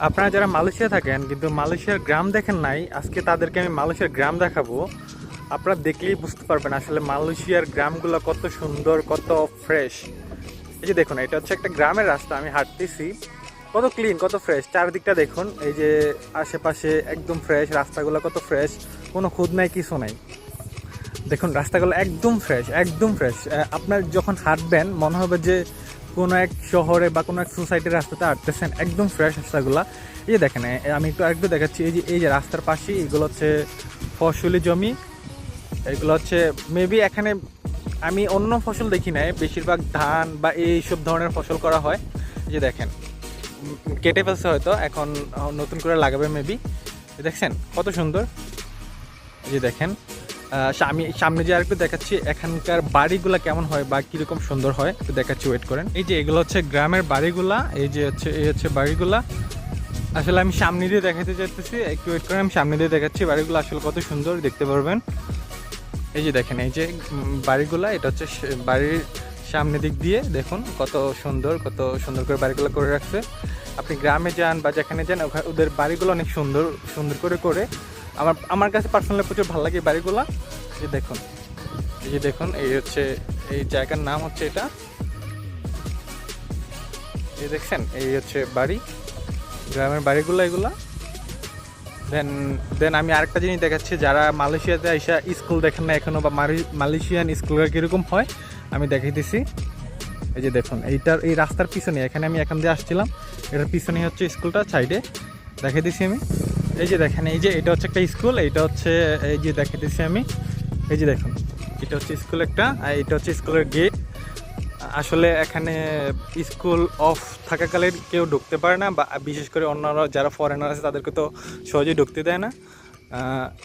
আপনারা যারা মালয়েশিয়া থাকেন কিন্তু মালয়েশিয়ার গ্রাম দেখেন নাই, আজকে তাদেরকে আমি মালয়েশিয়ার গ্রাম দেখাবো। আপনারা দেখলেই বুঝতে পারবেন আসলে মালয়েশিয়ার গ্রামগুলো কত সুন্দর, কত ফ্রেশ। এই যে দেখুন, এটা হচ্ছে একটা গ্রামের রাস্তা, আমি হাঁটতেছি, কত ক্লিন, কত ফ্রেশ। চারদিকটা দেখুন, এই যে আশেপাশে একদম ফ্রেশ, রাস্তাগুলো কত ফ্রেশ, কোনো খুঁত নাই, কিছু নাই। দেখুন রাস্তাগুলো একদম ফ্রেশ, একদম ফ্রেশ। আপনার যখন হাঁটবেন মনে হবে যে কোনো এক শহরে বা কোনো এক সোসাইটির রাস্তাতে হাঁটতেছেন, একদম ফ্রেশ রাস্তাগুলো। এই যে দেখেন, আমি একটু দেখাচ্ছি, এই যে রাস্তার পাশেই এগুলো হচ্ছে ফসলি জমি। এগুলো হচ্ছে মেবি এখানে আমি অন্য ফসল দেখি নাই, বেশিরভাগ ধান বা এইসব ধরনের ফসল করা হয়। এই যে দেখেন, কেটে ফেলছে হয়তো, এখন নতুন করে লাগাবে মেবি। দেখছেন কত সুন্দর। এই যে দেখেন, আমি সামনে যে আরেকটু দেখাচ্ছি এখানকার বাড়িগুলা কেমন হয় বা কীরকম সুন্দর হয়, একটু দেখাচ্ছি, ওয়েট করেন। এই যে এগুলো হচ্ছে গ্রামের বাড়িগুলা, এই হচ্ছে বাড়িগুলা। আসলে আমি সামনে দিয়ে দেখাতে চাইতেছি, একটু ওয়েট করেন, আমি সামনে দিয়ে দেখাচ্ছি বাড়িগুলো আসলে কত সুন্দর দেখতে পারবেন। এই যে দেখেন, এই যে বাড়িগুলা, এটা হচ্ছে বাড়ির সামনে দিক দিয়ে দেখুন কত সুন্দর, কত সুন্দর করে বাড়িগুলো করে রাখছে। আপনি গ্রামে যান বা যেখানে যান, ওদের বাড়িগুলো অনেক সুন্দর সুন্দর করে আমার কাছে পার্সোনালি প্রচুর ভালো লাগে এই বাড়িগুলো। এই দেখুন, এই যে দেখুন, এই হচ্ছে এই জায়গার নাম হচ্ছে এটা, এই দেখছেন, এই হচ্ছে বাড়ি, গ্রামের বাড়িগুলো এগুলা। দেন দেন আমি আরেকটা জিনিস দেখাচ্ছি, যারা মালয়েশিয়াতে আইসা স্কুল দেখেন না এখনো, বা মালয়েশিয়ান স্কুলগুলো কীরকম হয় আমি দেখাইতেছি। এই যে দেখুন, এই রাস্তার পিছনে, এখানে আমি এখান দিয়ে আসছিলাম, এটার পিছনে হচ্ছে স্কুলটা, সাইডে দেখাইতেছি আমি। এই যে দেখেন, এই যে এটা হচ্ছে একটা স্কুল, এইটা হচ্ছে, এই যে দেখাইতেছি আমি, এই যে দেখুন, এটা হচ্ছে স্কুল একটা, আর এটা হচ্ছে স্কুলের গেট। আসলে এখানে স্কুল অফ থাকাকালে কেউ ঢুকতে পারে না, বা বিশেষ করে অন্যরা যারা ফরেনার আছে তাদেরকে তো সহজেই ঢুকতে দেয় না,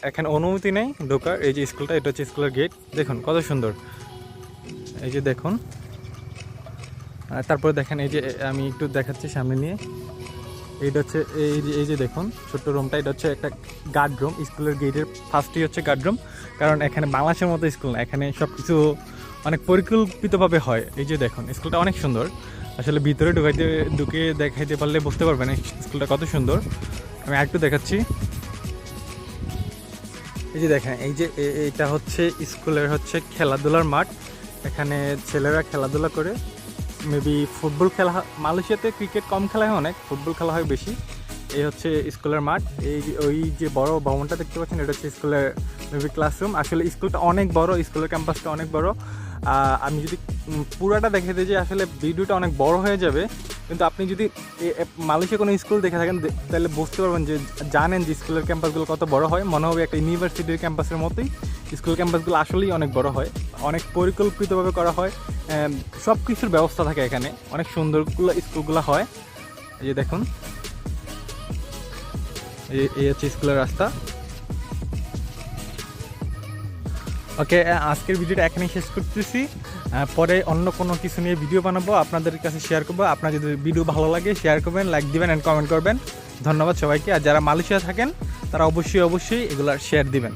এখানে অনুমতি নেই ঢোকার। এই যে স্কুলটা, এটা হচ্ছে স্কুলের গেট, দেখুন কত সুন্দর। এই যে দেখুন, তারপরে দেখেন, এই যে আমি একটু দেখাচ্ছি সামনে নিয়ে, এইটা হচ্ছে এই যে দেখুন ছোট্ট রুমটা, এটা হচ্ছে একটা গার্ড রুম। স্কুলের গেটের ফার্স্টই হচ্ছে গার্ড রুম, কারণ এখানে বাংলাদেশের মতো স্কুল না, এখানে সব কিছু অনেক পরিকল্পিতভাবে হয়। এই যে দেখুন, স্কুলটা অনেক সুন্দর, আসলে ভিতরে ঢুকে দেখাইতে পারলে বুঝতে পারবেন এই স্কুলটা কত সুন্দর। আমি আরেকটু দেখাচ্ছি। এই যে দেখেন, এই যে এইটা হচ্ছে স্কুলের হচ্ছে খেলাধুলার মাঠ, এখানে ছেলেরা খেলাধুলা করে, মেবি ফুটবল খেলা মালয়েশিয়াতে ক্রিকেট কম খেলা হয়, অনেক ফুটবল খেলা হয় বেশি। এই হচ্ছে স্কুলের মাঠ, ওই যে বড় ভবনটা দেখতে পাচ্ছেন, এটা হচ্ছে স্কুলের মেবি ক্লাসরুম। আসলে স্কুলটা অনেক বড়, স্কুলের ক্যাম্পাসটা অনেক বড়। আমি যদি পুরাটা দেখে দিই যে আসলে ভিডিওটা অনেক বড় হয়ে যাবে, কিন্তু আপনি যদি মালয়েশিয়া কোনো স্কুল দেখে থাকেন তাহলে বুঝতে পারবেন, যে জানেন যে স্কুলের ক্যাম্পাসগুলো কত বড় হয়, মনে হবে একটা ইউনিভার্সিটির ক্যাম্পাসের মতোই। স্কুল ক্যাম্পাসগুলো আসলেই অনেক বড় হয়, অনেক পরিকল্পিতভাবে করা হয়, সব কিছুর ব্যবস্থা থাকে এখানে, অনেক সুন্দরগুলো স্কুলগুলো হয়। এই যে দেখুন, এই হচ্ছে স্কুলের রাস্তা। ওকে, আজকের ভিডিওটা এখানেই শেষ করতেছি, পরে অন্য কোনো কিছু নিয়ে ভিডিও বানাবো, আপনাদের কাছে শেয়ার করবো। আপনার যদি ভিডিও ভালো লাগে শেয়ার করবেন, লাইক দিবেন অ্যান্ড কমেন্ট করবেন। ধন্যবাদ সবাইকে। আর যারা মালয়েশিয়া থাকেন তারা অবশ্যই এগুলো শেয়ার দিবেন।